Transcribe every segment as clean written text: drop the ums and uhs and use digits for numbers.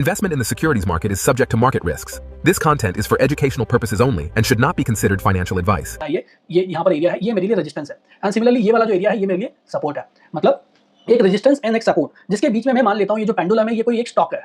Investment in the securities market is subject to market risks. This content is for educational purposes only and should not be considered financial advice. ये यहाँ पर area है, ये मेरे लिए resistance है and similarly ये वाला जो एरिया है ये मेरे लिए सपोर्ट है। मतलब एक रेजिस्टेंस एंड एक सपोर्ट जिसके बीच में मैं मान लेता हूँ ये जो पेंडुलम है ये कोई एक स्टॉक है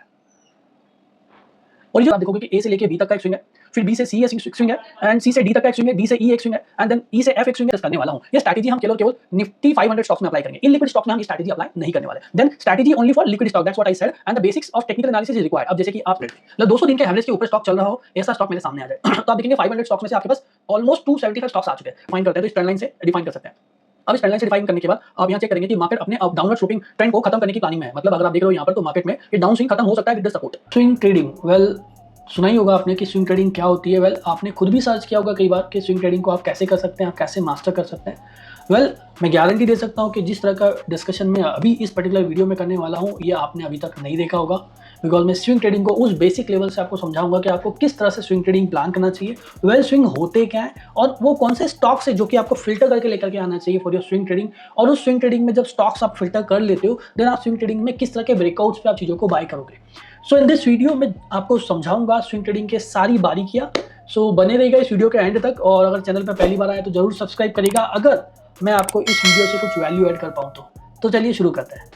और ये जो आप देखोगे कि ए से लेके बी तक का एक स्विंग है, फिर बी से सी एक स्विंग है एंड सी से डी तक का एक स्विंग है, डी से ई एक स्विंग है एंड देन ई से एफ एक स्विंग है करने वाला हूं। ये स्ट्रैटेजी हम केवल निफ्टी 500 स्टॉक्स में अप्लाई करेंगे। इन लिक्विड स्टॉक्स में हम ये स्ट्रैटेजी अप्लाई नहीं करने वाले। Then strategy only for liquid stock, that's what I said and the basics of technical analysis is required. अब जैसे कि आप मतलब 200 दिन के एवरेज के ऊपर स्टॉक चल रहा हो, ऐसा स्टॉक मेरे सामने आ जाए तो आप देखेंगे 500 स्टॉक्स में से आपके पास ऑलमोस्ट 275 स्टॉक्स आ चुके हैं। फाइन करते हैं तो इस ट्रेंड लाइन से डिफाइन कर सकते हैं। अब इस ट्रेंड लाइन से डिफाइन करने के बाद आप यहाँ चेक करेंगे कि मार्केट अपने डाउनवर्ड शूटिंग ट्रेंड को खत्म करने की प्लानिंग में है। मतलब अगर आप देख रहे हो यहाँ पर तो मार्केट में ये डाउन स्विंग खत्म हो सकता है with the support. Swing trading, well सुना ही होगा आपने कि स्विंग ट्रेडिंग क्या होती है। वेल आपने खुद भी सर्च किया होगा कई बार कि स्विंग ट्रेडिंग को आप कैसे कर सकते हैं, आप कैसे मास्टर कर सकते हैं। वेल मैं गारंटी दे सकता हूँ कि जिस तरह का डिस्कशन मैं अभी इस पर्टिकुलर वीडियो में करने वाला हूँ ये आपने अभी तक नहीं देखा होगा, बिकॉज मैं स्विंग ट्रेडिंग को उस बेसिक लेवल से आपको समझाऊंगा कि आपको किस तरह से स्विंग ट्रेडिंग प्लान करना चाहिए, वेल स्विंग होते क्या है और वो कौन से स्टॉक्स है जो कि आपको फिल्टर करके लेकर के आना चाहिए फॉर योर स्विंग ट्रेडिंग। और उस स्विंग ट्रेडिंग में जब स्टॉक्स आप फिल्टर कर लेते हो देन आप स्विंग ट्रेडिंग में किस तरह के ब्रेकआउट्स पे आप चीज़ों को बाय करोगे। सो इन दिस वीडियो में आपको समझाऊंगा स्विंग ट्रेडिंग के सारी बारीकियाँ। सो बने रहेगा इस वीडियो के एंड तक और अगर चैनल पर पहली बार आए तो जरूर सब्सक्राइब करेगा अगर मैं आपको इस वीडियो से कुछ वैल्यू ऐड कर पाऊँ तो चलिए शुरू करते हैं।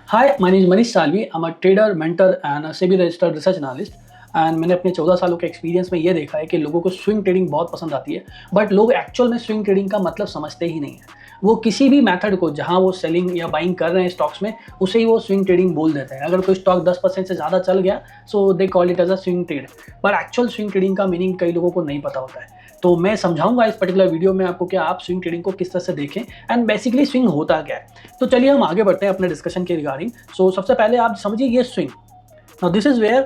Hi, my name is Manish Salvi. I am a trader, mentor and a SEBI registered research analyst and मैंने अपने 14 सालों के एक्सपीरियंस में ये देखा है कि लोगों को स्विंग ट्रेडिंग बहुत पसंद आती है, बट लोग एक्चुअल में स्विंग ट्रेडिंग का मतलब समझते ही नहीं है। वो किसी भी मेथड को जहां वो सेलिंग या बाइंग कर रहे हैं स्टॉक्स में उसे ही वो स्विंग ट्रेडिंग बोल देते हैं। अगर कोई स्टॉक 10% से ज़्यादा चल गया so they call it as a swing trade, but actual swing trading का मीनिंग कई लोगों को नहीं पता होता है। तो मैं समझाऊंगा इस पर्टिकुलर वीडियो में आपको कि आप स्विंग ट्रेडिंग को किस तरह से देखें एंड बेसिकली स्विंग होता क्या है। तो चलिए हम आगे बढ़ते हैं अपने डिस्कशन के रिगार्डिंग। सो सबसे पहले आप समझिए ये swing. Now this is where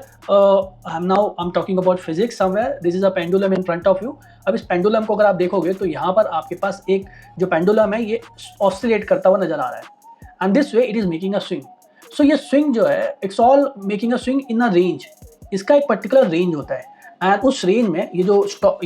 I'm talking about physics somewhere. This is a pendulum in front of you. अब इस पेंडुलम को अगर आप देखोगे तो यहाँ पर आपके पास एक जो पेंडुलम है ये ऑसिलेट करता हुआ नजर आ रहा है and this way it is making a swing. So ये स्विंग जो है it's all making a swing in a range. इसका एक पर्टिकुलर रेंज होता है एंड उस रेंज में ये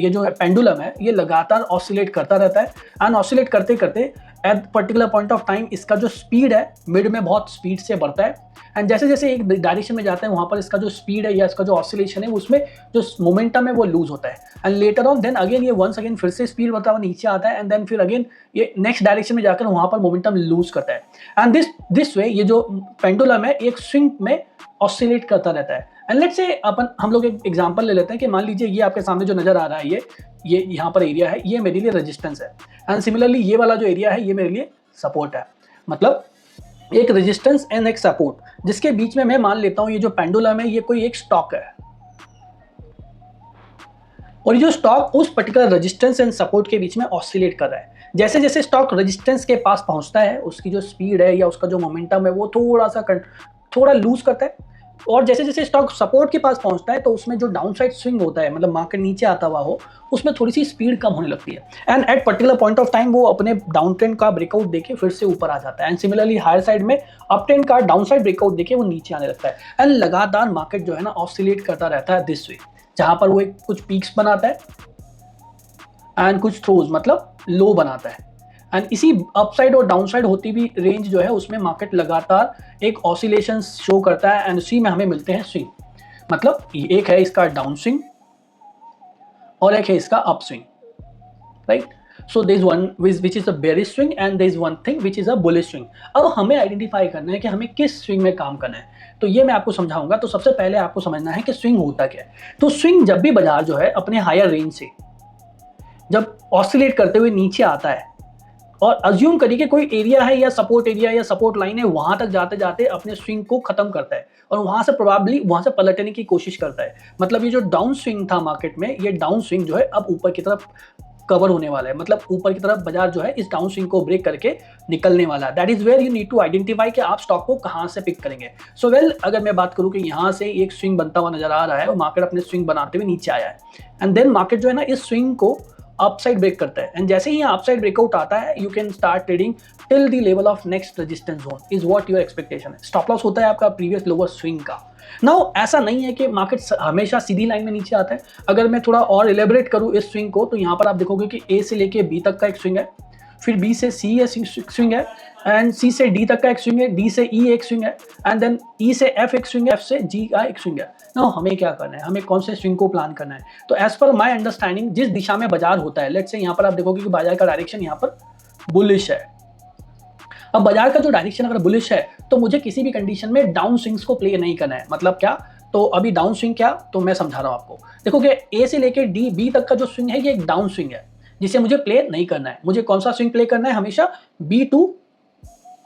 जो पेंडुलम है ये लगातार ऑसिलेट करता रहता है एंड ऑसिलेट करते करते at particular point of time इसका जो स्पीड है मिड में बहुत स्पीड से बढ़ता है एंड जैसे जैसे एक डायरेक्शन में जाता है वहाँ पर इसका जो स्पीड है या इसका जो ऑसिलेशन है उसमें जो मोमेंटम है वो लूज होता है and later on then again ये वंस अगेन फिर से स्पीड बढ़ता हुआ नीचे आता है एंड देन फिर अगेन ये नेक्स्ट डायरेक्शन में जाकर वहाँ पर मोमेंटम लूज करता है एंड दिस वे ये जो पेंडुलम है एक स्विंग में ऑसिलेट करता रहता है। एंड लेट्स से हम लोग एक एग्जांपल ले लेते हैं कि मान लीजिए ये आपके सामने जो नजर आ रहा है ये यहाँ पर एरिया है, ये मेरे लिए रेजिस्टेंस है एंड सिमिलरली ये वाला जो एरिया है ये मेरे लिए सपोर्ट है। मतलब एक रेजिस्टेंस एंड एक सपोर्ट जिसके बीच में मैं मान लेता हूं ये जो पेंडुलम है ये कोई एक स्टॉक है और ये जो स्टॉक उस पर्टिकुलर रेजिस्टेंस एंड सपोर्ट के बीच में ऑसिलेट कर रहा है। जैसे जैसे स्टॉक रेजिस्टेंस के पास पहुंचता है उसकी जो स्पीड है या उसका जो मोमेंटम है वो थोड़ा लूज करता है और जैसे जैसे स्टॉक सपोर्ट के पास पहुंचता है तो उसमें जो डाउन साइड स्विंग होता है मतलब मार्केट नीचे आता हुआ हो उसमें थोड़ी सी स्पीड कम होने लगती है and at particular point of time वो अपने डाउन ट्रेंड का ब्रेकआउट देके फिर से ऊपर आ जाता है एंड सिमिलरली हायर साइड में अप ट्रेंड का डाउन साइड ब्रेकआउट देके वो नीचे आने लगता है एंड लगातार मार्केट जो है ना ऑसिलेट करता रहता है दिस वे, जहां पर वो कुछ पीक्स बनाता है एंड कुछ थ्रोज मतलब लो बनाता है एंड इसी अपसाइड और डाउनसाइड होती भी रेंज जो है उसमें मार्केट लगातार एक ऑसिलेशन शो करता है एंड उसी में हमें मिलते हैं स्विंग। मतलब एक है इसका डाउन स्विंग और एक है इसका up swing, right. So there is one which is a bearish swing and there is one thing which is a bullish swing. अब हमें आइडेंटिफाई करना है कि हमें किस स्विंग में काम करना है, तो ये मैं आपको समझाऊंगा। तो सबसे पहले आपको समझना है कि स्विंग होता क्या है। तो स्विंग जब भी बाजार जो है अपने हायर रेंज से जब ऑसिलेट करते हुए नीचे आता है और अज्यूम करिए कि कोई एरिया है या सपोर्ट लाइन है वहां तक जाते जाते अपने स्विंग को खत्म करता है और वहां से प्रोबेबली वहां से पलटने की कोशिश करता है। मतलब ये जो डाउन स्विंग था मार्केट में ये डाउन स्विंग जो है अब ऊपर की तरफ कवर होने वाला है। मतलब ऊपर की तरफ बाजार जो है इस डाउन स्विंग को ब्रेक करके निकलने वाला है। That is where you need to identify कि आप स्टॉक को कहां से पिक करेंगे। सो वेल अगर मैं बात करूं कि यहां से एक स्विंग बनता हुआ नजर आ रहा है और मार्केट अपने स्विंग बनाते हुए नीचे आया है एंड देन मार्केट जो है ना इस स्विंग को अपसाइड ब्रेक करता है एंड जैसे ही अपसाइड ब्रेकआउट आता है you can start trading till the level of next resistance zone is what your expectation है। स्टॉप लॉस होता है आपका प्रीवियस लोअर स्विंग का। नाउ ऐसा नहीं है कि मार्केट हमेशा सीधी लाइन में नीचे आता है। अगर मैं थोड़ा और एलेबरेट करूं इस स्विंग को तो यहाँ पर आप देखोगे कि ए से लेके बी तक का एक स्विंग है, फिर बी से सी स्विंग है एंड सी से डी तक का एक स्विंग है, डी से ई एक स्विंग है, एंड देन ई से एफ एक स्विंग है, एफ से जी का एक स्विंग है। नाउ हमें क्या करना है, हमें कौन से स्विंग को प्लान करना है? तो एज पर माय अंडरस्टैंडिंग जिस दिशा में बाजार होता है, लेट्स से यहाँ पर आप देखोगे कि बाजार का डायरेक्शन यहाँ पर बुलिश है। अब बाजार का जो डायरेक्शन अगर बुलिश है तो मुझे किसी भी कंडीशन में डाउन स्विंग्स को प्ले नहीं करना है। मतलब क्या? तो अभी डाउन स्विंग क्या, तो मैं समझा रहा हूं आपको। देखोगे ए से लेके डी बी तक का जो स्विंग है ये एक डाउन स्विंग है जिसे मुझे प्ले नहीं करना है। मुझे कौन सा स्विंग प्ले करना है? हमेशा बी टू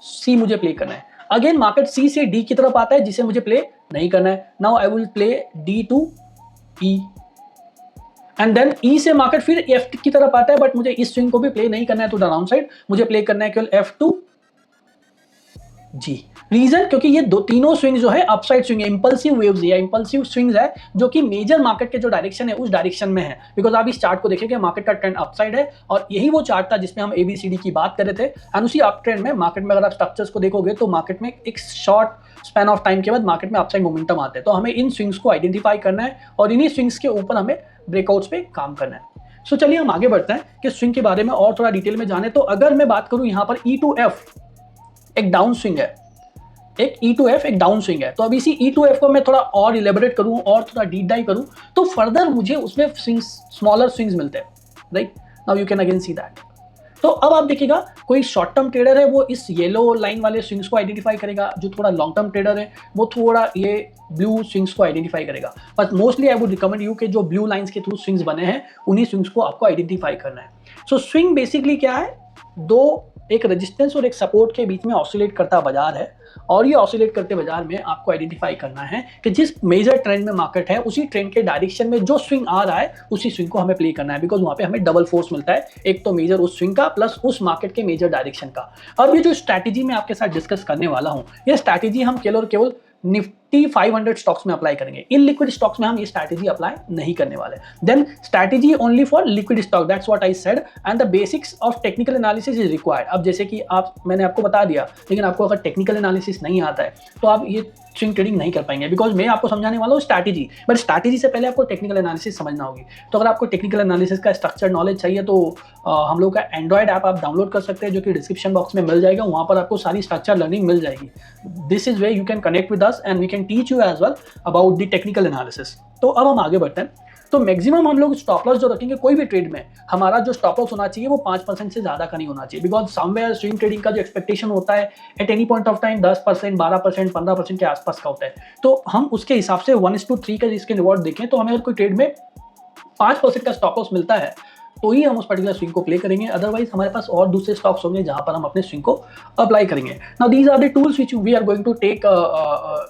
सी मुझे प्ले करना है। अगेन मार्केट सी से डी की तरफ आता है जिसे मुझे प्ले नहीं करना है। Now I will play D to E, and then E से मार्केट फिर एफ की तरफ आता है, बट मुझे इस स्विंग को भी प्ले नहीं करना है टू द डाउन साइड, मुझे प्ले करना है केवल एफ टू जी। रीजन क्योंकि ये दो तीनों स्विंग्स जो है अपसाइड स्विंग है, इंपल्सिव वेव्स या इंपल्सिव स्विंग्स है जो कि मेजर मार्केट के जो डायरेक्शन है उस डायरेक्शन में है। बिकॉज आप इस चार्ट को देखेंगे मार्केट का ट्रेंड अपसाइड है और यही वो चार्ट था जिसमें हम एबीसीडी की बात कर रहे थे। एंड उसी अप ट्रेंड में मार्केट में अगर आप स्ट्रक्चर्स को देखोगे तो मार्केट में एक शॉर्ट स्पैन ऑफ टाइम के बाद मार्केट में अपसाइड मोमेंटम आते हैं। तो हमें इन स्विंग्स को आइडेंटिफाई करना है और इन्हीं स्विंग्स के ऊपर हमें ब्रेकआउट्स पे काम करना है। सो चलिए हम आगे बढ़ते हैं कि स्विंग के बारे में और थोड़ा डिटेल में जाने। तो अगर मैं बात करूं यहाँ पर ई टू एफ एक डाउन स्विंग है, एक ई टू एफ एक डाउन स्विंग है। तो अब इसी ई टू एफ को मैं थोड़ा और इलेबोरेट करूं और थोड़ा डीप डाइव करूं तो फर्दर मुझे उसमें स्विंग्स, स्मॉलर स्विंग्स मिलते हैं, right? Now you can again see that. तो अब आप देखिएगा कोई शॉर्ट टर्म ट्रेडर है वो इस येलो लाइन वाले स्विंग्स को आइडेंटिफाई करेगा, जो थोड़ा लॉन्ग टर्म ट्रेडर है वो थोड़ा ये ब्लू स्विंग्स को आइडेंटिफाई करेगा। But mostly I would recommend you कि जो ब्लू लाइंस के थ्रू स्विंग्स बने हैं उन्हीं स्विंग्स को आपको आइडेंटिफाई करना है। सो स्विंग बेसिकली क्या है? दो, एक रेजिस्टेंस और एक सपोर्ट के बीच में ऑसिलेट करता बाजार है और ये ऑसिलेट करते बाजार में आपको आइडेंटिफाई करना है कि जिस मेजर ट्रेंड में मार्केट है उसी ट्रेंड के डायरेक्शन में जो स्विंग आ रहा है उसी स्विंग को हमें प्ले करना है। बिकॉज वहां पे हमें डबल फोर्स मिलता है, एक तो मेजर उस स्विंग का प्लस उस मार्केट के मेजर डायरेक्शन का। अब ये जो स्ट्रैटेजी मैं आपके साथ डिस्कस करने वाला हूं, ये स्ट्रैटेजी हम केवल और केवल निफ्टी 500 स्टॉक्स में अप्लाई करेंगे। इन लिक्विड स्टॉक्स में हम ये स्ट्रैटेजी अप्लाई नहीं करने वाले। Then strategy only for liquid stock, that's what I said, and the basics of technical analysis is required. अब जैसे कि मैंने आपको बता दिया, लेकिन आपको अगर टेक्निकल एनालिसिस नहीं आता है तो आप ये स्विंग ट्रेडिंग नहीं कर पाएंगे। बिकॉज मैं आपको समझाने वाला हूँ स्ट्रैटेजी, बट स्ट्रैटेजी से पहले आपको टेक्निकल एनालिसिस समझना होगी। तो अगर आपको टेक्निकल एनालिसिस का स्ट्रक्चर नॉलेज चाहिए तो हम लोग का एंड्रॉइड ऐप आप डाउनलोड कर सकते हैं जो कि डिस्क्रिप्शन बॉक्स में मिल जाएगा। वहाँ पर आपको सारी स्ट्रक्चर लर्निंग मिल जाएगी। This is way you can connect with us and we can teach you as well about the technical analysis. तो अब हम आगे बढ़ते हैं। तो मैक्सिमम हम लोग स्टॉप लॉस जो रखेंगे कोई भी ट्रेड में, हमारा जो स्टॉप लॉस होना चाहिए वो 5% से ज़्यादा का नहीं होना चाहिए। बिकॉज समवेयर स्विंग ट्रेडिंग का जो एक्सपेक्टेशन होता है at any point of time 10%, 12%, 15% के आसपास का होता है। तो हम उसके हिसाब से 1:3 का जिसके रिवॉर्ड देखें तो हमें अगर कोई ट्रेड में 5% का स्टॉप लॉस मिलता है तो ही हम उस पर्टिकुलर स्विंग को प्ले करेंगे। अदरवाइज हमारे पास और दूसरे स्टॉक्स होंगे जहां पर हम अपने स्विंग को अप्लाई करेंगे। Now these are the tools which we are going to take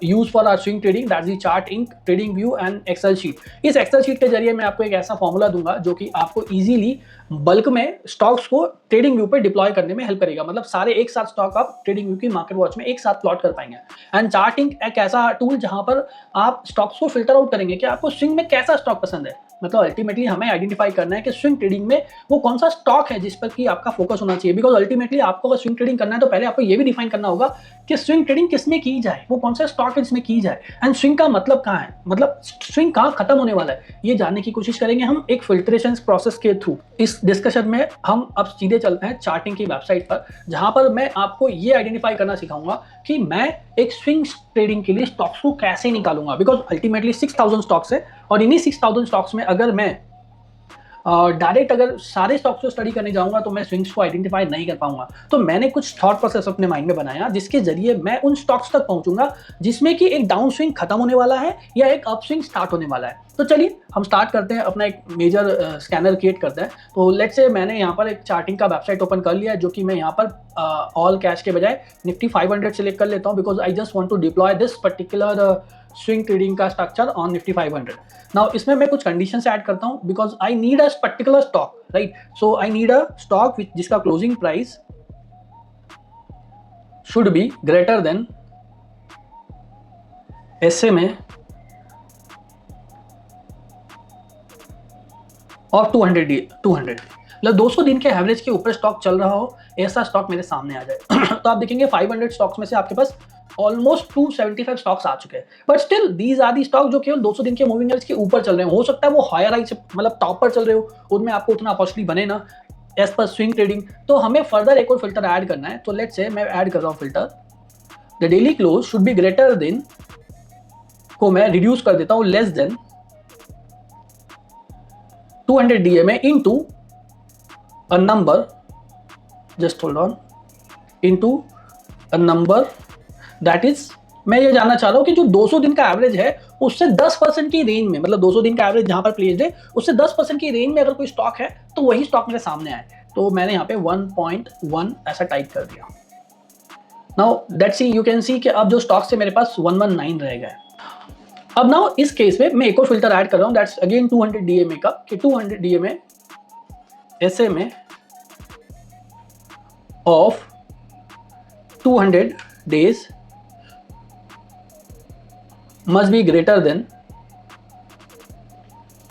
use for our swing trading, that's the Chartink, TradingView and Excel sheet. इस एक्सेल शीट के जरिए मैं आपको एक ऐसा फॉर्मूला दूंगा जो कि आपको इजीली बल्क में स्टॉक्स को ट्रेडिंग व्यू पे डिप्लॉय करने में हेल्प करेगा। मतलब सारे एक साथ स्टॉक आप ट्रेडिंग व्यू की मार्केट वॉच में एक साथ प्लॉट कर पाएंगे। एंड चार्टिंग एक ऐसा टूल जहां पर आप स्टॉक्स को फिल्टर आउट करेंगे कि आपको स्विंग में कैसा स्टॉक पसंद है। मतलब अल्टीमेटली हमें आइडेंटिफाई करना है कि स्विंग ट्रेडिंग में वो कौन सा स्टॉक है जिस पर कि आपका फोकस होना चाहिए। बिकॉज अल्टीमेटली आपको अगर स्विंग ट्रेडिंग करना है तो पहले आपको ये भी डिफाइन करना होगा कि स्विंग ट्रेडिंग किसमें की जाए, वो कौन सा स्टॉक है जिसमें की जाए, एंड स्विंग का मतलब कहाँ है, मतलब स्विंग कहाँ खत्म होने वाला है, ये जानने की कोशिश करेंगे हम एक फिल्ट्रेशन प्रोसेस के थ्रू। इस डिस्कशन में हम अब सीधे चलते हैं चार्टिंग की वेबसाइट पर, जहां पर मैं आपको ये आइडेंटिफाई करना सिखाऊंगा कि मैं एक स्विंग ट्रेडिंग के लिए स्टॉक्स को कैसे निकालूंगा। बिकॉज अल्टीमेटली 6000 स्टॉक्स है और इन्हीं 6000 स्टॉक्स में अगर मैं डायरेक्ट अगर सारे स्टॉक्स को स्टडी करने जाऊंगा तो मैं स्विंग्स को आइडेंटिफाई नहीं कर पाऊंगा। तो मैंने कुछ थॉट प्रोसेस अपने माइंड में बनाया जिसके जरिए मैं उन स्टॉक्स तक पहुंचूंगा जिसमें कि एक डाउन स्विंग खत्म होने वाला है या एक अप स्विंग स्टार्ट होने वाला है। तो चलिए हम स्टार्ट करते हैं, अपना एक मेजर स्कैनर क्रिएट करते हैं। तो लेट्स से मैंने यहाँ पर एक चार्टिंग का वेबसाइट ओपन कर लिया है जो कि मैं यहाँ पर ऑल कैश के बजाय निफ्टी 500 सेलेक्ट कर लेता हूँ। Because I just want to deploy this particular swing trading का स्ट्रक्चर ऑन निफ्टी 500। नाउ इसमें मैं कुछ कंडीशन ऐड करता हूं because I need a particular stock, right? So I need a stock जिसका closing price should be greater than SMA और 200 मतलब 200 दिन के एवरेज के ऊपर स्टॉक चल रहा हो, ऐसा स्टॉक मेरे सामने आ जाए। तो आप देखेंगे 500 स्टॉक्स में से आपके पास ऑलमोस्ट 275 स्टॉक्स आ चुके हैं। But still these are the stock जो केवल 200 दिन के मूविंग एवरेज के ऊपर चल रहे हैं। हो सकता है वो हायर हाई से मतलब टॉप पर चल रहे हो, उनमें आपको उतना अपॉर्चुनिटी बने ना। As per swing trading. तो हमें फर्दर एक और फिल्टर ऐड करना है। तो लेट्स से मैं ऐड कर रहा हूँ filter, the daily close should be greater then को मैं रिड्यूस कर देता हूँ less than 200 DMA into a number, just hold on, into a number that is, मैं ये जानना चाह रहा हूँ कि जो 200 दिन का एवरेज है उससे 10% की रेंज में, मतलब 200 दिन का एवरेज जहां पर प्लेस्ड है उससे 10% की रेंज में अगर कोई स्टॉक है तो वही स्टॉक मेरे सामने आए। तो मैंने यहाँ पे 1.1 ऐसा टाइप कर दिया। Now that see you can see कि अब जो स्टॉक से मेरे पास 119 रह गए। अब नाउ इस केस में मैं एक और फिल्टर ऐड कर रहा हूँ, दैट्स अगेन 200 DMA का, कि 200 DMA SMA of 200 days must be greater than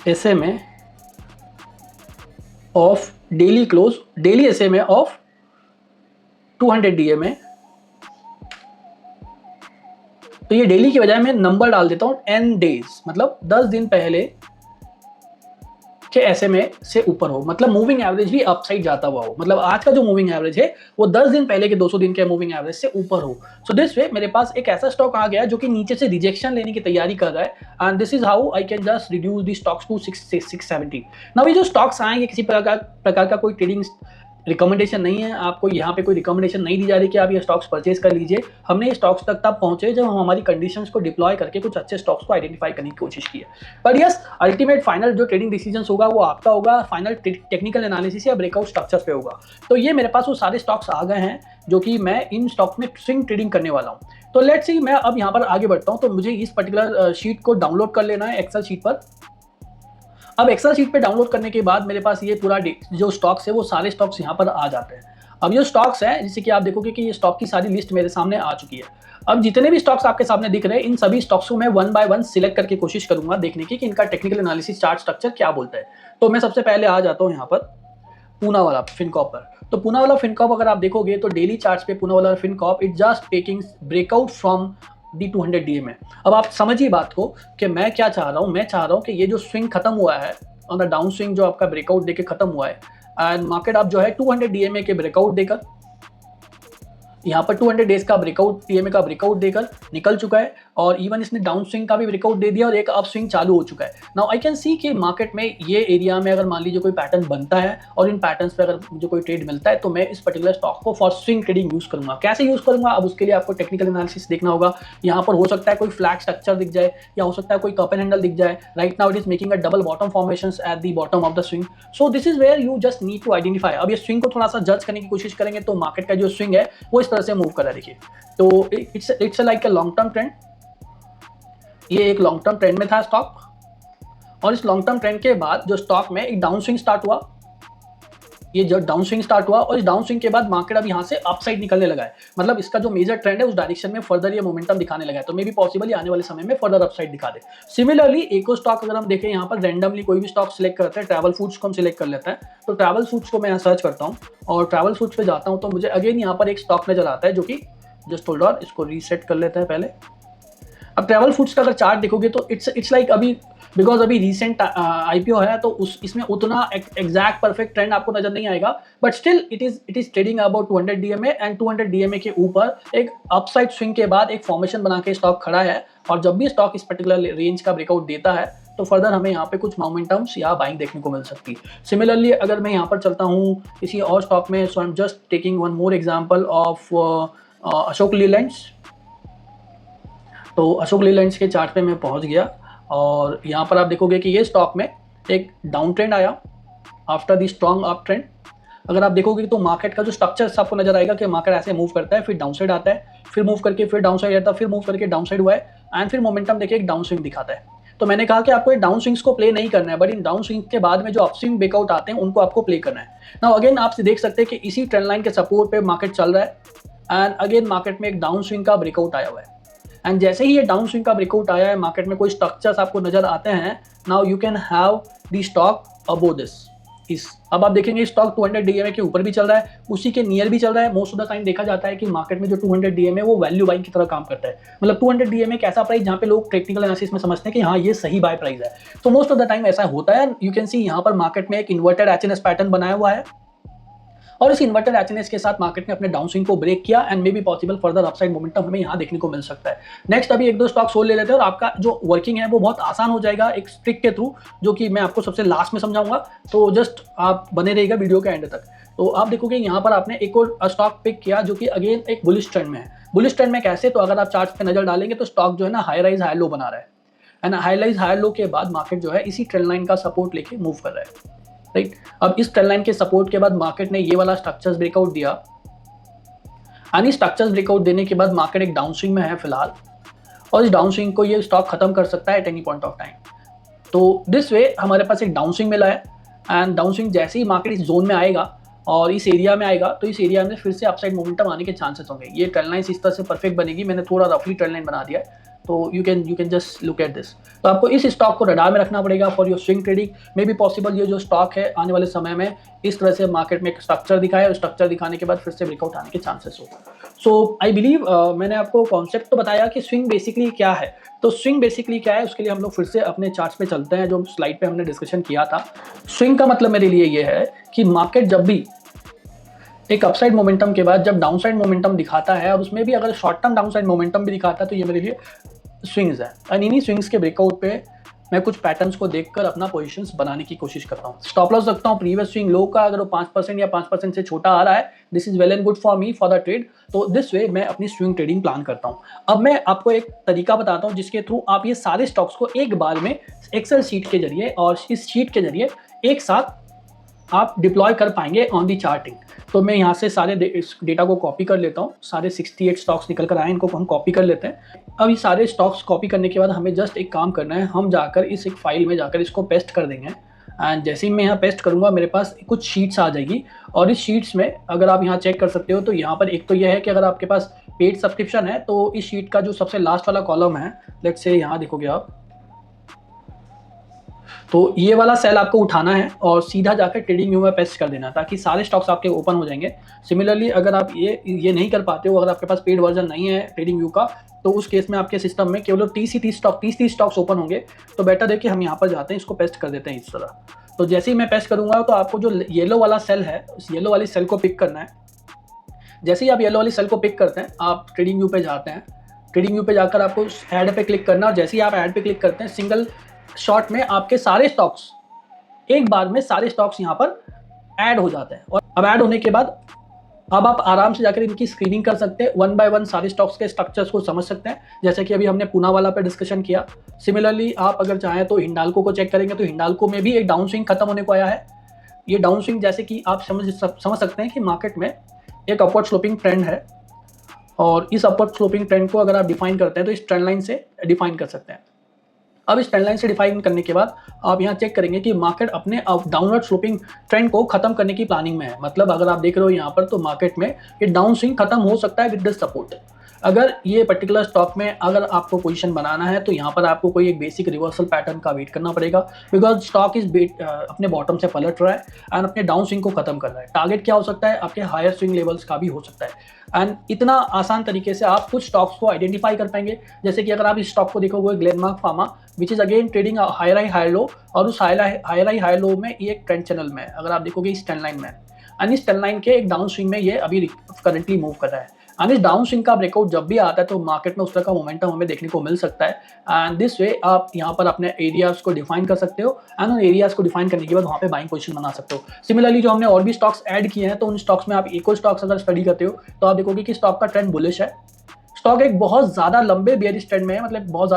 SMA of daily close, daily SMA of 200 DMA। तो ये डेली की बजाय मैं नंबर डाल देता हूँ n days, मतलब 10 दिन पहले के SMA से ऊपर हो, मतलब मूविंग एवरेज भी अपसाइड जाता हुआ हो, मतलब आज का जो मूविंग एवरेज है वो 10 दिन पहले के 200 दिन के मूविंग एवरेज से ऊपर हो। सो दिस वे मेरे पास एक ऐसा स्टॉक आ गया जो कि नीचे से रिजेक्शन लेने की तैयारी कर रहा है, and this is how I can just reduce the stocks to 670। Now ये जो स्टॉक्स आएंगे किसी प्रकार का कोई ट्रेडिंग रिकमेंडेशन नहीं है, आपको यहाँ पे कोई रिकमेंडेशन नहीं दी जा रही कि आप ये स्टॉक्स परचेज कर लीजिए। हमने ये स्टॉक्स तक तब पहुंचे जब हम हमारी कंडीशंस को डिप्लॉय करके कुछ अच्छे स्टॉक्स को आइडेंटिफाई करने की कोशिश की है। पर यस, अल्टीमेट फाइनल जो ट्रेडिंग डिसीजन होगा वो आपका होगा, फाइनल टेक्निकल एनालिसिस या ब्रेकआउट स्ट्रक्चर पे होगा। तो ये मेरे पास वो सारे स्टॉक्स आ गए हैं जो कि मैं इन स्टॉक्स में स्विंग ट्रेडिंग करने वाला हूँ। तो लेट्स सी मैं अब यहाँ पर आगे बढ़ता हूँ। तो मुझे इस पर्टिकुलर शीट को डाउनलोड कर लेना है एक्सेल शीट पर। अब एक्सेल शीट पे डाउनलोड करने के बाद मेरे पास ये पूरा जो स्टॉक्स है वो सारे स्टॉक्स यहाँ पर आ जाते हैं। अब ये स्टॉक्स है जैसे कि आप देखोगे कि ये स्टॉक की सारी लिस्ट मेरे सामने आ चुकी है। अब जितने भी स्टॉक्स आपके सामने दिख रहे हैं इन सभी स्टॉक्स को मैं वन बाय वन सिलेक्ट करके कोशिश करूंगा देखने की कि इनका टेक्निकल एनालिसिस चार्ट स्ट्रक्चर क्या बोलता है। तो मैं सबसे पहले आ जाता हूँ यहाँ पर पूना वाला फिनकॉर्प पर। तो पूना वाला फिनकॉर्प अगर आप देखोगे तो डेली चार्ट्स पे पूना वाला Fincorp it just taking breakout from the 200 DMA। अब आप समझिए बात को कि मैं क्या चाह रहा हूँ, मैं चाह रहा हूँ कि ये जो स्विंग खत्म हुआ है ऑन द डाउन स्विंग जो आपका ब्रेकआउट देके खत्म हुआ है, एंड मार्केट आप जो है 200 DMA के ब्रेकआउट देकर यहाँ पर 200 डेज का ब्रेकआउट DMA का ब्रेकआउट देकर निकल चुका है, और इवन इसने डाउन स्विंग का भी ब्रेकआउट दे दिया और एक अप स्विंग चालू हो चुका है। नाउ आई कैन सी कि मार्केट में ये एरिया में अगर मान लीजिए कोई पैटर्न बनता है और इन पैटर्न्स पे अगर मुझे कोई ट्रेड मिलता है तो मैं इस पर्टिकुलर स्टॉक को फॉर स्विंग ट्रेडिंग यूज करूंगा। कैसे यूज करूंगा, अब उसके लिए आपको टेक्निकल एनालिसिस देखना होगा। यहाँ पर हो सकता है कोई फ्लैट स्ट्रक्चर दिख जाए या हो सकता है कोई कप एंड हैंडल दिख जाए। Right now it is making a double bottom formations at the bottom of the swing. So this is where you just need to identify. अब ये स्विंग को थोड़ा सा जज करने की कोशिश करेंगे तो मार्केट का जो स्विंग है वो इस तरह से मूव कर रहा है। देखिए तो it's like a long term trend. ये एक लॉन्ग टर्म ट्रेंड में था स्टॉक, और इस लॉन्ग टर्म ट्रेंड के बाद जो स्टॉक में एक डाउन स्विंग स्टार्ट हुआ, ये जो डाउन स्विंग स्टार्ट हुआ और इस डाउन स्विंग के बाद मार्केट अब यहाँ से अपसाइड निकलने लगा है। मतलब इसका जो मेजर ट्रेंड है उस डायरेक्शन में फर्दर ये मोमेंटम दिखाने लगा है। तो मे बी पॉसिबल आने वाले समय में फर्दर अपसाइड दिखा दे। सिमिलरली एक और स्टॉक अगर हम देखें यहाँ पर रैंडमली कोई भी स्टॉक सिलेक्ट करते हैं, ट्रैवल फूड्स को हम सिलेक्ट कर लेते हैं। तो ट्रैवल फूड्स को मैं यहाँ सर्च करता हूँ और ट्रैवल फूड्स पे जाता हूँ तो मुझे अगेन यहाँ पर एक स्टॉक नजर आता है जो कि जस्ट होल्ड ऑन, इसको रीसेट कर लेते हैं पहले। अब ट्रैवल फूड्स का अगर चार्ट देखोगे तो इट्स लाइक अभी बिकॉज अभी रिसेंट IPO है तो इसमें उतना एग्जैक्ट परफेक्ट ट्रेंड आपको नजर नहीं आएगा, but still it is trading about 200 DMA and 200 DMA के ऊपर एक अपसाइड स्विंग के बाद एक फॉर्मेशन बना के स्टॉक खड़ा है। और जब भी स्टॉक इस पर्टिकुलर रेंज का ब्रेकआउट देता है तो फर्दर हमें यहाँ पे कुछ मोमेंटम्स या बाइंग देखने को मिल सकती है। सिमिलरली अगर मैं यहाँ पर चलता हूँ किसी और स्टॉक में, so I am just taking one more example of Ashok Leylands. तो अशोक लीलैंड्स के चार्ट पे मैं पहुंच गया और यहाँ पर आप देखोगे कि ये स्टॉक में एक डाउन ट्रेंड आया after the strong up trend. अगर आप देखोगे तो मार्केट का जो स्ट्रक्चर आपको नजर आएगा कि मार्केट ऐसे मूव करता है, फिर डाउन साइड आता है, फिर मूव करके फिर डाउन साइड आता है, फिर मूव करके डाउन साइड हुआ है एंड फिर मोमेंटम देखिए एक डाउन स्विंग दिखाता है। तो मैंने कहा कि आपको ये डाउन स्विंग्स को प्ले नहीं करना है, बट इन डाउन स्विंग के बाद में जो अपस्विंग ब्रेकआउट आते हैं उनको आपको प्ले करना है। नाउ अगेन आप देख सकते हैं कि इसी ट्रेंड लाइन के सपोर्ट पे मार्केट चल रहा है एंड अगेन मार्केट में एक डाउन स्विंग का ब्रेकआउट आया हुआ है। एंड जैसे ही ये डाउन स्विंग का ब्रेकआउट आया है, मार्केट में कोई स्ट्रक्चर्स आपको नजर आते हैं, now you can have the stock above this. अब आप देखेंगे स्टॉक 200 DMA के ऊपर भी चल रहा है, उसी के नियर भी चल रहा है। मोस्ट ऑफ द टाइम देखा जाता है कि मार्केट में जो 200 DMA वो वैल्यू बाइंग की तरह काम करता है। मतलब 200 DMA एक ऐसा प्राइस जहाँ पे लोग टेक्निकल एनालिसिस में समझते हैं कि हाँ ये सही बाय प्राइस है। तो मोस्ट ऑफ द टाइम ऐसा होता है। यू कैन सी यहाँ पर मार्केट में एक इन्वर्टेड HNS पैटर्न बनाया हुआ है और इस इन्वर्टेड एचएनएस के साथ मार्केट ने अपने डाउन स्विंग को ब्रेक किया and may be possible further upside momentum हमें यहाँ देखने को मिल सकता है। नेक्स्ट अभी एक दो स्टॉक्स और ले लेते हैं और आपका जो वर्किंग है वो बहुत आसान हो जाएगा एक ट्रिक के थ्रू, जो कि मैं आपको सबसे लास्ट में समझाऊंगा, तो जस्ट आप बने रहिएगा वीडियो के एंड तक। तो आप देखोगे यहाँ पर आपने एक और स्टॉक पिक किया जो कि अगेन एक बुलिश ट्रेंड में है। बुलिश ट्रेंड में कैसे, तो अगर आप चार्ट पे नजर डालेंगे तो स्टॉक जो है ना हाई राइज हाई लो बना रहा है and high rise high low के बाद मार्केट जो है इसी ट्रेंड लाइन का सपोर्ट लेके मूव कर रहा है, राइट। अब इस ट्रेंड लाइन के सपोर्ट के बाद मार्केट ने ये वाला स्ट्रक्चर्स ब्रेकआउट दिया एंड स्ट्रक्चर्स ब्रेकआउट देने के बाद मार्केट एक डाउन स्विंग में है फिलहाल, और इस डाउन स्विंग को ये स्टॉक खत्म कर सकता है at any point of time. तो दिस वे हमारे पास एक डाउन स्विंग मिला है एंड डाउन स्विंग जैसे ही मार्केट इस जोन में आएगा और इस एरिया में आएगा तो इस एरिया में फिर से अपसाइड मोमेंटम आने के चांसेस होंगे। ये ट्रेंड लाइन इस तरह से परफेक्ट बनेगी, मैंने थोड़ा रफली ट्रेंड लाइन बना दिया है, तो you can just look at this. तो आपको इस स्टॉक को रडार में रखना पड़ेगा for your swing trading. May be possible ये जो स्टॉक है आने वाले समय में इस तरह से मार्केट में एक स्ट्रक्चर दिखाए और स्ट्रक्चर दिखाने के बाद फिर से ब्रेकआउट आने के चांसेस हो। सो आई बिलीव मैंने आपको कॉन्सेप्ट तो बताया कि स्विंग बेसिकली क्या है। तो स्विंग बेसिकली क्या है उसके लिए हम लोग फिर से अपने चार्ट्स पे चलते हैं जो स्लाइड पे हमने डिस्कशन किया था। स्विंग का मतलब मेरे लिए ये है कि मार्केट जब भी एक अपसाइड मोमेंटम के बाद जब डाउनसाइड मोमेंटम दिखाता है और उसमें भी अगर शॉर्ट टर्म डाउनसाइड मोमेंटम भी दिखाता है तो ये मेरे लिए स्विंग्स है। और इन्हीं स्विंग्स के ब्रेकआउट पे मैं कुछ पैटर्न्स को देखकर अपना पोजीशंस बनाने की कोशिश करता हूँ। स्टॉप लॉस रखता हूँ प्रीवियस स्विंग लो का, अगर वो 5% या 5% से छोटा आ रहा है this is well and good for me for the trade. तो दिस वे मैं अपनी स्विंग ट्रेडिंग प्लान करता हूँ। अब मैं आपको एक तरीका बताता हूँ जिसके थ्रू आप ये सारे स्टॉक्स को एक बार में एक्सेल शीट के जरिए और इस शीट के जरिए एक साथ आप डिप्लॉय कर पाएंगे ऑन दी चार्टिंग। तो मैं यहाँ से सारे डेटा को कॉपी कर लेता हूँ। सारे 68 स्टॉक्स निकल कर आए, इनको हम कॉपी कर लेते हैं। अब ये सारे स्टॉक्स कॉपी करने के बाद हमें जस्ट एक काम करना है, हम जाकर इस एक फाइल में जाकर इसको पेस्ट कर देंगे एंड जैसे ही मैं यहाँ पेस्ट करूँगा मेरे पास कुछ शीट्स आ जाएगी और इस शीट्स में अगर आप यहाँ चेक कर सकते हो तो यहाँ पर एक तो यह है कि अगर आपके पास पेड सब्सक्रिप्शन है तो इस शीट का जो सबसे लास्ट वाला कॉलम है, लेट्स से यहाँ देखोगे आप, तो ये वाला सेल आपको उठाना है और सीधा जाकर ट्रेडिंग व्यू में पेस्ट कर देना ताकि सारे स्टॉक्स आपके ओपन हो जाएंगे। सिमिलरली अगर आप ये नहीं कर पाते हो, अगर आपके पास पेड वर्जन नहीं है ट्रेडिंग व्यू का, तो उस केस में आपके सिस्टम में केवल 30 स्टॉक्स ओपन होंगे। तो बेटर देखिए हम यहाँ पर जाते हैं, इसको पेस्ट कर देते हैं इस तरह। तो जैसे ही मैं पेस्ट करूँगा तो आपको जो येलो वाला सेल है उस येलो वाली सेल को पिक करना है। जैसे ही आप येलो वाली सेल को पिक करते हैं आप ट्रेडिंग व्यू पे जाते हैं। ट्रेडिंग व्यू पे जाकर आपको ऐड पे क्लिक करना और जैसे ही आप ऐड पे क्लिक करते हैं सिंगल शॉट में आपके सारे स्टॉक्स एक बार में सारे स्टॉक्स यहाँ पर ऐड हो जाते हैं। और अब ऐड होने के बाद अब आप आराम से जाकर इनकी स्क्रीनिंग कर सकते हैं, वन बाय वन सारे स्टॉक्स के स्ट्रक्चर्स को समझ सकते हैं, जैसे कि अभी हमने पूना वाला पे डिस्कशन किया। सिमिलरली आप अगर चाहें तो हिंडाल्को को चेक करेंगे तो हिंडाल्को में भी एक डाउन स्विंग खत्म होने को आया है। ये डाउन स्विंग जैसे कि आप समझ सकते हैं कि मार्केट में एक अपवर्ड स्लोपिंग ट्रेंड है और इस अपवर्ड स्लोपिंग ट्रेंड को अगर आप डिफाइन करते हैं तो इस ट्रेंड लाइन से डिफाइन कर सकते हैं। अब इस ट्रेंड लाइन से डिफाइन करने के बाद आप यहाँ चेक करेंगे कि मार्केट अपने डाउनवर्ड स्लोपिंग ट्रेंड को खत्म करने की प्लानिंग में है। मतलब अगर आप देख रहे हो यहाँ पर तो मार्केट में ये डाउन स्विंग खत्म हो सकता है विद दिस सपोर्ट। अगर ये पर्टिकुलर स्टॉक में अगर आपको पोजीशन बनाना है तो यहाँ पर आपको कोई एक बेसिक रिवर्सल पैटर्न का वेट करना पड़ेगा, बिकॉज स्टॉक इज अपने बॉटम से पलट रहा है एंड अपने डाउन स्विंग को खत्म कर रहा है। टारगेट क्या हो सकता है, आपके हायर स्विंग लेवल्स का भी हो सकता है एंड इतना आसान तरीके से आप कुछ स्टॉक्स को आइडेंटिफाई कर पाएंगे। जैसे कि अगर आप इस स्टॉक को देखोगे Glenmark pharma which is again trading higher high high low, और उस हायर हाई हाई लो में ये एक ट्रेंड चैनल में अगर आप देखोगे इस ट्रेंड लाइन में एंड इस ट्रेंड लाइन के एक डाउन स्विंग में ये अभी करंटली मूव कर रहा है एंड इस डाउन स्विंग का ब्रेकआउट जब भी आता है तो मार्केट में उस तरह का मोमेंटम हमें देखने को मिल सकता है एंड दिस वे आप यहाँ पर अपने एरियाज को डिफाइन कर सकते हो एंड उन एरियाज को डिफाइन करने के बाद वहाँ पे बाइंग पोजीशन बना सकते हो। सिमिलरली जो हमने और भी स्टॉक्स ऐड किए हैं तो उन स्टॉक्स में आप एक और स्टॉक्स अगर स्टडी करते हो तो आप देखोगे कि स्टॉक का ट्रेंड बुलिश है। स्टॉक एक बहुत ज़्यादा लंबे बेयरिश ट्रेंड में है, मतलब बहुत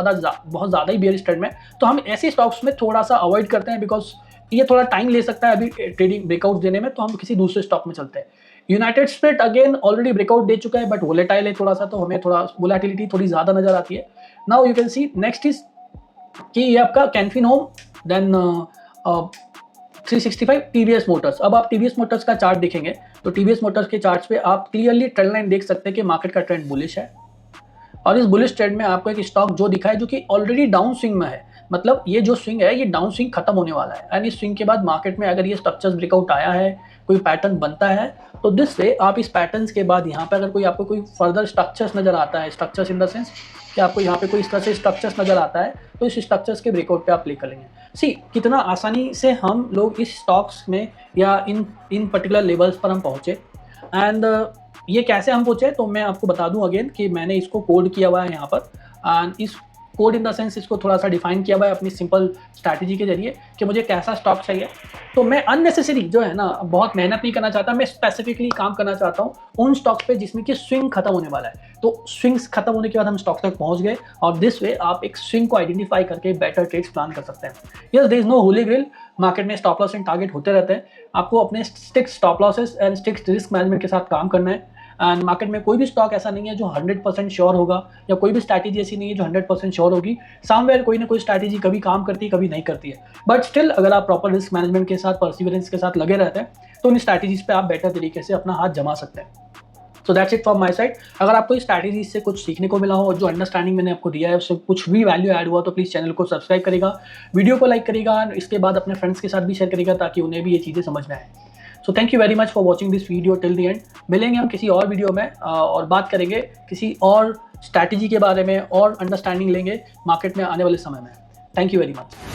ज़्यादा ही बेयरिश ट्रेंड में, तो हम ऐसे स्टॉक्स में थोड़ा सा अवॉइड करते हैं बिकॉज ये थोड़ा टाइम ले सकता है अभी ट्रेडिंग ब्रेकआउट देने में, तो हम किसी दूसरे स्टॉक में चलते हैं। United Spirit again already breakout दे चुका है बट वोलेटाइल है थोड़ा सा, तो हमें थोड़ा वोलेटिलिटी थोड़ी ज़्यादा नजर आती है। Now you can see next is कि ये आपका Canfin home, then 365 TVS motors. अब आप टीवीएस मोटर्स का चार्ट देखेंगे तो टीवीएस मोटर्स के चार्ट्स पे आप क्लियरली ट्रेंड लाइन देख सकते हैं कि मार्केट का ट्रेंड बुलिश है और इस बुलिश ट्रेंड में आपको एक स्टॉक जो दिखा है जो कि ऑलरेडी डाउन स्विंग में है, मतलब ये जो स्विंग है ये डाउन स्विंग खत्म होने वाला है एंड इस स्विंग के बाद मार्केट में अगर ये स्ट्रक्चर्स ब्रेकआउट आया है, कोई पैटर्न बनता है, तो दिस वे आप इस पैटर्न्स के बाद यहाँ पे अगर कोई आपको कोई फर्दर स्ट्रक्चर्स नज़र आता है, स्ट्रक्चर्स इन द सेंस कि आपको यहाँ पे कोई इस तरह से स्ट्रक्चर्स नज़र आता है, तो इस स्ट्रक्चर्स के ब्रेकआउट पे आप प्ले कर लेंगे। सी कितना आसानी से हम लोग इस स्टॉक्स में या इन पर्टिकुलर लेवल्स पर हम पहुँचे, एंड ये कैसे हम पहुँचे, तो मैं आपको बता दूँ अगेन कि मैंने इसको कोड किया हुआ है यहाँ पर, एंड इस कोड इन द सेंस इसको थोड़ा सा डिफाइन किया हुआ है अपनी सिंपल स्ट्रैटेजी के जरिए कि मुझे कैसा स्टॉक चाहिए। तो मैं अननेसेसरी जो है ना बहुत मेहनत नहीं करना चाहता, मैं स्पेसिफिकली काम करना चाहता हूँ उन स्टॉक्स पे जिसमें कि स्विंग खत्म होने वाला है। तो स्विंग्स खत्म होने के बाद हम स्टॉक तक पहुंच गए, और दिस वे आप एक स्विंग को आइडेंटिफाई करके बेटर ट्रेड्स प्लान कर सकते हैं। Yes, there is no holy grail, market में स्टॉप लॉस एंड टारगेट होते रहते हैं। आपको अपने sticks stop losses and sticks risk management के साथ काम करना है। एंड मार्केट में कोई भी स्टॉक ऐसा नहीं है जो 100% श्योर होगा, या कोई भी स्ट्रैटेजी ऐसी नहीं है जो 100% श्योर होगी। समवेयर कोई ना कोई स्ट्रैटेजी कभी काम करती है, कभी नहीं करती है, बट स्टिल अगर आप प्रॉपर रिस्क मैनेजमेंट के साथ, परसिवरेंस के साथ लगे रहते हैं, तो उन स्ट्रैटेजीज पे आप बेटर तरीके से अपना हाथ जमा सकते हैं। So that's it from my side. अगर आपको इस स्ट्रैटेजी से कुछ सीखने को मिला हो और जो अंडरस्टैंडिंग मैंने आपको दिया है उससे कुछ भी वैल्यू ऐड हुआ, तो प्लीज़ चैनल को सब्सक्राइब करेगा, वीडियो को लाइक करेगा, इसके बाद अपने फ्रेंड्स के साथ भी शेयर करेगा ताकि उन्हें भी ये चीज़ें समझ में आए। So thank you very much for watching this video till the end. मिलेंगे हम किसी और वीडियो में और बात करेंगे किसी और स्ट्रैटेजी के बारे में, और अंडरस्टैंडिंग लेंगे मार्केट में आने वाले समय में। Thank you very much.